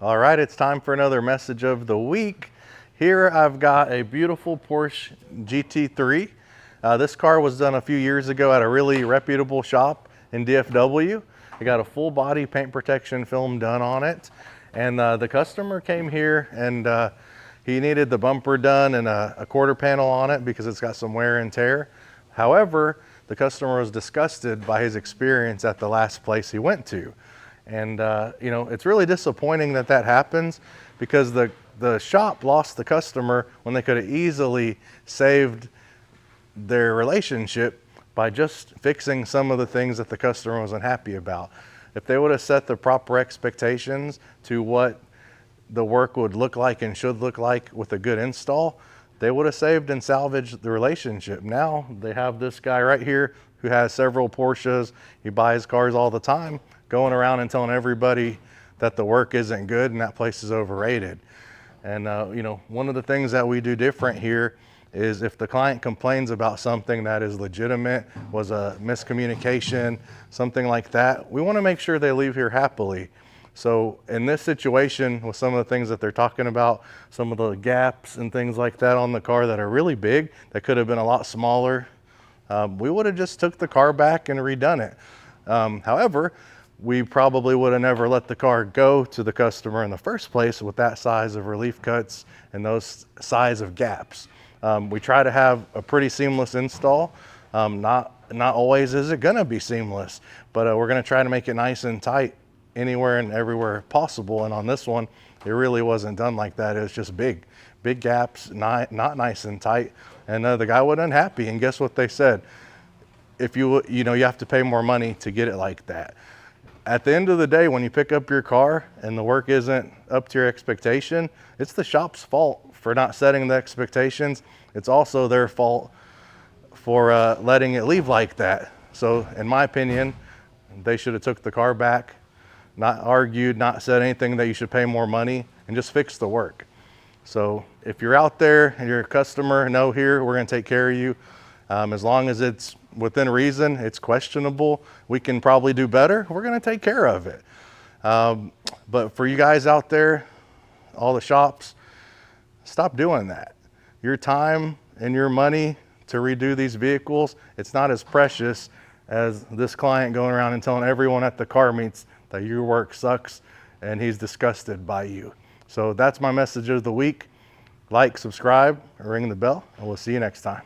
All right, it's time for another message of the week. Here I've got a beautiful Porsche GT3. This car was done a few years ago at a really reputable shop in DFW. I got a full body paint protection film done on it. And the customer came here and he needed the bumper done and a quarter panel on it because it's got some wear and tear. However, the customer was disgusted by his experience at the last place he went to. And you know, it's really disappointing that that happens because the shop lost the customer when they could have easily saved their relationship by just fixing some of the things that the customer wasn't happy about. If they would have set the proper expectations to what the work would look like and should look like with a good install, they would have saved and salvaged the relationship. Now they have this guy right here who has several Porsches. He buys cars all the time, going around and telling everybody that the work isn't good and that place is overrated. And you know, one of the things that we do different here is if the client complains about something that is legitimate, was a miscommunication, something like that, we want to make sure they leave here happily. So in this situation, with some of the things that they're talking about, some of the gaps and things like that on the car that are really big, that could have been a lot smaller, we would have just took the car back and redone it. However, we probably would have never let the car go to the customer in the first place with that size of relief cuts and those size of gaps. We try to have a pretty seamless install. Not always is it gonna be seamless, but we're gonna try to make it nice and tight anywhere and everywhere possible. And on this one, it really wasn't done like that. It was just big gaps, not nice and tight. And the guy wasn't happy. And guess what they said? If you know, you have to pay more money to get it like that. At the end of the day, when you pick up your car and the work isn't up to your expectation, it's the shop's fault for not setting the expectations. It's also their fault for letting it leave like that. So in my opinion, they should have took the car back, not argued, not said anything that you should pay more money, and just fix the work. So if you're out there and you're a customer, know here, we're gonna take care of you. As long as it's within reason, it's questionable, we can probably do better, we're gonna take care of it. But for you guys out there, all the shops, stop doing that. Your time and your money to redo these vehicles, it's not as precious as this client going around and telling everyone at the car meets that your work sucks and he's disgusted by you. So that's my message of the week. Like, subscribe, or ring the bell, and we'll see you next time.